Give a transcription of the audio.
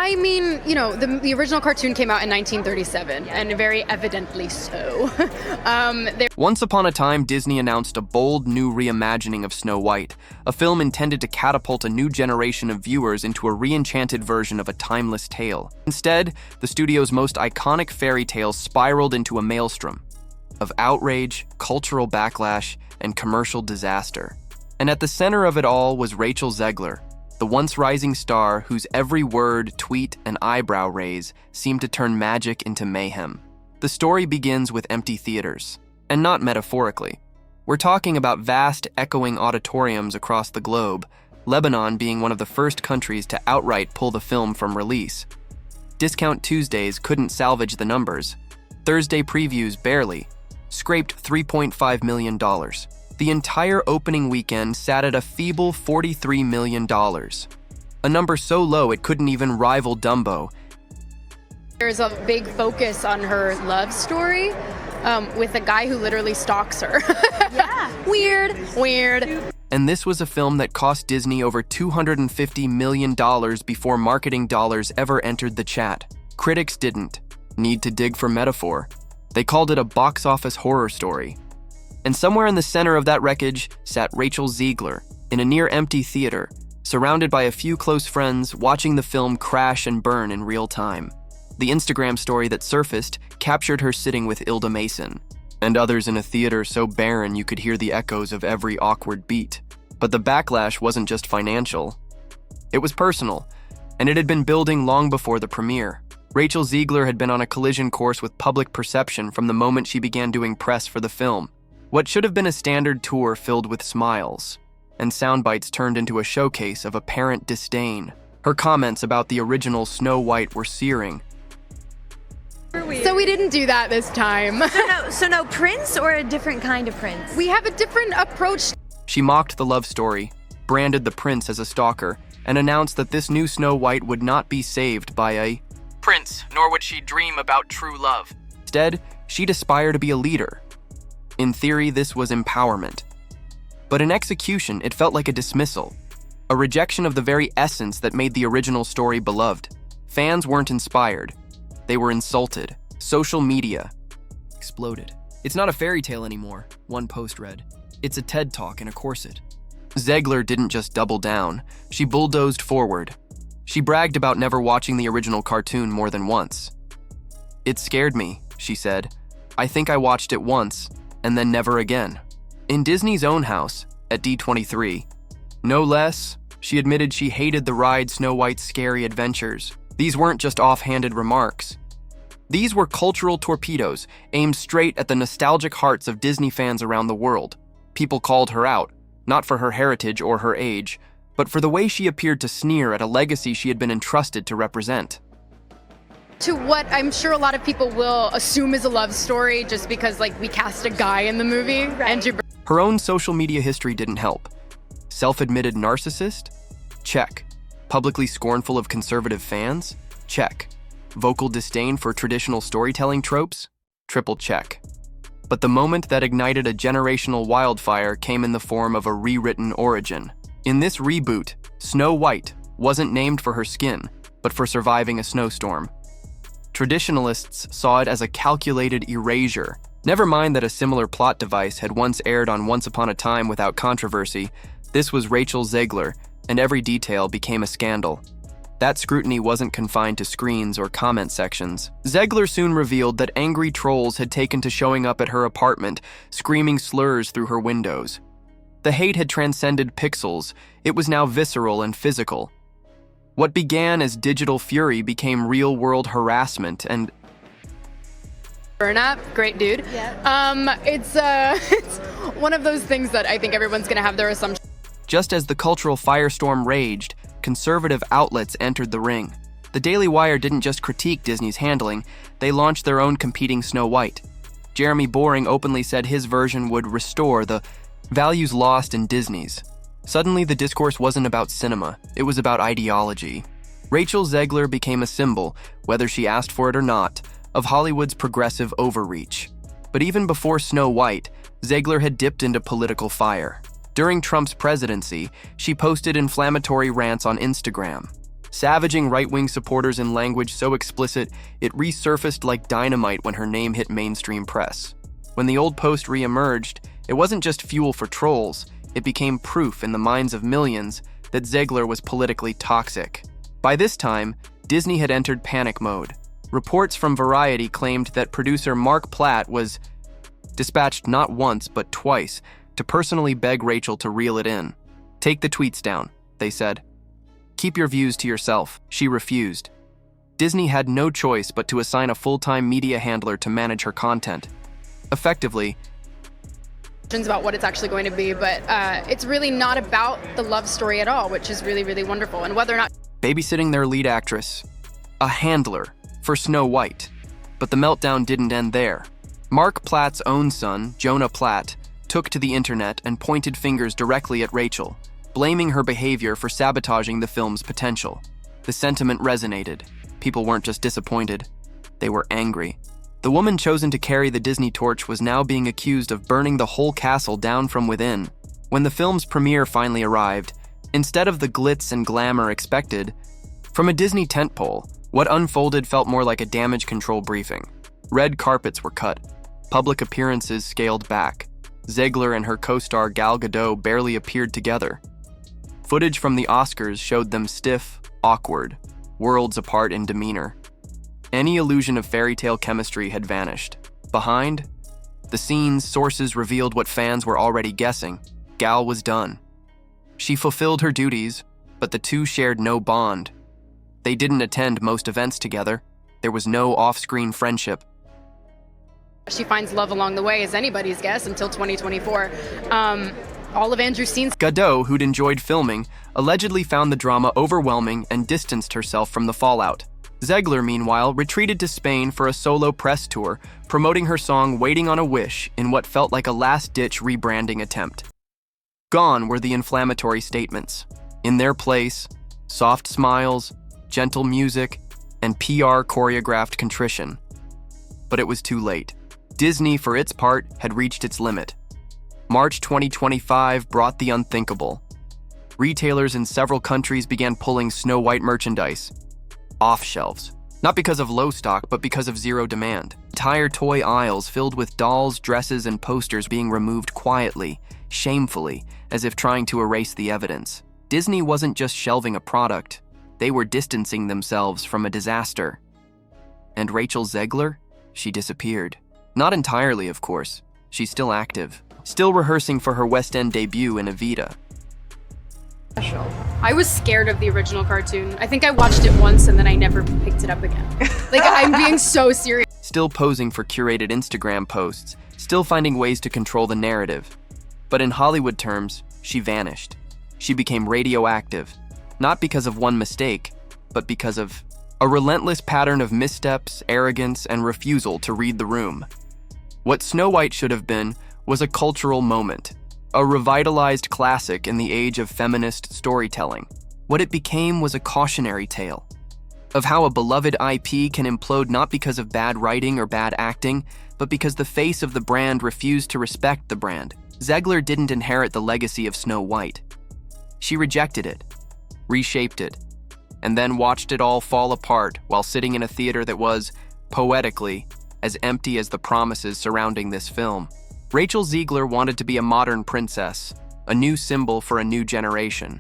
I mean, the original cartoon came out in 1937, and very evidently so. Once upon a time, Disney announced a bold new reimagining of Snow White, a film intended to catapult a new generation of viewers into a re-enchanted version of a timeless tale. Instead, the studio's most iconic fairy tale spiraled into a maelstrom of outrage, cultural backlash, and commercial disaster. And at the center of it all was Rachel Zegler, the once rising star whose every word, tweet, and eyebrow raise seemed to turn magic into mayhem. The story begins with empty theaters, and not metaphorically. We're talking about vast, echoing auditoriums across the globe, Lebanon being one of the first countries to outright pull the film from release. Discount Tuesdays couldn't salvage the numbers. Thursday previews barely, scraped $3.5 million. The entire opening weekend sat at a feeble $43 million, a number so low it couldn't even rival Dumbo. There's a big focus on her love story with a guy who literally stalks her. Yeah. Weird. And this was a film that cost Disney over $250 million before marketing dollars ever entered the chat. Critics didn't need to dig for metaphor. They called it a box office horror story. And somewhere in the center of that wreckage sat Rachel Zegler in a near-empty theater, surrounded by a few close friends watching the film crash and burn in real time. The Instagram story that surfaced captured her sitting with Ilda Mason, and others in a theater so barren you could hear the echoes of every awkward beat. But the backlash wasn't just financial. It was personal, and it had been building long before the premiere. Rachel Zegler had been on a collision course with public perception from the moment she began doing press for the film. What should have been a standard tour filled with smiles and sound bites turned into a showcase of apparent disdain. Her comments about the original Snow White were searing. So we didn't do that this time. So no prince or a different kind of prince? We have a different approach. She mocked the love story, branded the prince as a stalker, and announced that this new Snow White would not be saved by a prince, nor would she dream about true love. Instead, she'd aspire to be a leader. In theory, this was empowerment. But in execution, it felt like a dismissal, a rejection of the very essence that made the original story beloved. Fans weren't inspired. They were insulted. Social media exploded. "It's not a fairy tale anymore," one post read. "It's a TED Talk in a corset." Zegler didn't just double down. She bulldozed forward. She bragged about never watching the original cartoon more than once. "It scared me," she said. "I think I watched it once, and then never again." In Disney's own house, at D23, no less, she admitted she hated the ride Snow White's scary adventures. These weren't just offhanded remarks. These were cultural torpedoes aimed straight at the nostalgic hearts of Disney fans around the world. People called her out, not for her heritage or her age, but for the way she appeared to sneer at a legacy she had been entrusted to represent. To what I'm sure a lot of people will assume is a love story just because, we cast a guy in the movie. Right. Her own social media history didn't help. Self-admitted narcissist? Check. Publicly scornful of conservative fans? Check. Vocal disdain for traditional storytelling tropes? Triple check. But the moment that ignited a generational wildfire came in the form of a rewritten origin. In this reboot, Snow White wasn't named for her skin, but for surviving a snowstorm. Traditionalists saw it as a calculated erasure. Never mind that a similar plot device had once aired on Once Upon a Time without controversy. This was Rachel Zegler, and every detail became a scandal. That scrutiny wasn't confined to screens or comment sections. Zegler soon revealed that angry trolls had taken to showing up at her apartment, screaming slurs through her windows. The hate had transcended pixels. It was now visceral and physical. What began as digital fury became real-world harassment and... Burnap, great dude. Yeah. It's one of those things that I think everyone's going to have their assumptions. Just as the cultural firestorm raged, conservative outlets entered the ring. The Daily Wire didn't just critique Disney's handling, they launched their own competing Snow White. Jeremy Boring openly said his version would restore the values lost in Disney's. Suddenly, the discourse wasn't about cinema, it was about ideology. Rachel Zegler became a symbol, whether she asked for it or not, of Hollywood's progressive overreach. But even before Snow White, Zegler had dipped into political fire. During Trump's presidency, she posted inflammatory rants on Instagram, savaging right-wing supporters in language so explicit it resurfaced like dynamite when her name hit mainstream press. When the old post re-emerged, it wasn't just fuel for trolls, it became proof in the minds of millions that Zegler was politically toxic. By this time, Disney had entered panic mode. Reports from Variety claimed that producer Mark Platt was dispatched not once but twice to personally beg Rachel to reel it in. "Take the tweets down," they said. "Keep your views to yourself." She refused. Disney had no choice but to assign a full-time media handler to manage her content. Effectively, about what it's actually going to be, but it's really not about the love story at all, which is really, really wonderful. And whether or not babysitting their lead actress, a handler for Snow White. But the meltdown didn't end there. Mark Platt's own son, Jonah Platt, took to the internet and pointed fingers directly at Rachel, blaming her behavior for sabotaging the film's potential. The sentiment resonated. People weren't just disappointed, they were angry. The woman chosen to carry the Disney torch was now being accused of burning the whole castle down from within. When the film's premiere finally arrived, instead of the glitz and glamour expected, from a Disney tentpole, what unfolded felt more like a damage control briefing. Red carpets were cut, public appearances scaled back. Zegler and her co-star Gal Gadot barely appeared together. Footage from the Oscars showed them stiff, awkward, worlds apart in demeanor. Any illusion of fairy tale chemistry had vanished. Behind the scenes, sources revealed what fans were already guessing. Gal was done. She fulfilled her duties, but the two shared no bond. They didn't attend most events together. There was no off-screen friendship. she finds love along the way is anybody's guess until 2024. All of Andrew Scene's Gadot, who'd enjoyed filming, allegedly found the drama overwhelming and distanced herself from the fallout. Zegler, meanwhile, retreated to Spain for a solo press tour, promoting her song Waiting on a Wish in what felt like a last-ditch rebranding attempt. Gone were the inflammatory statements. In their place, soft smiles, gentle music, and PR choreographed contrition. But it was too late. Disney, for its part, had reached its limit. March 2025 brought the unthinkable. Retailers in several countries began pulling Snow White merchandise off shelves. Not because of low stock, but because of zero demand. Entire toy aisles filled with dolls, dresses, and posters being removed quietly, shamefully, as if trying to erase the evidence. Disney wasn't just shelving a product, they were distancing themselves from a disaster. And Rachel Zegler? She disappeared. Not entirely, of course. She's still active. Still rehearsing for her West End debut in Evita. I was scared of the original cartoon. I think I watched it once and then I never picked it up again. Like, I'm being so serious. Still posing for curated Instagram posts, still finding ways to control the narrative. But in Hollywood terms, she vanished. She became radioactive, not because of one mistake, but because of a relentless pattern of missteps, arrogance, and refusal to read the room. What Snow White should have been was a cultural moment, a revitalized classic in the age of feminist storytelling. What it became was a cautionary tale of how a beloved IP can implode not because of bad writing or bad acting, but because the face of the brand refused to respect the brand. Zegler didn't inherit the legacy of Snow White. She rejected it, reshaped it, and then watched it all fall apart while sitting in a theater that was, poetically, as empty as the promises surrounding this film. Rachel Zegler wanted to be a modern princess, a new symbol for a new generation.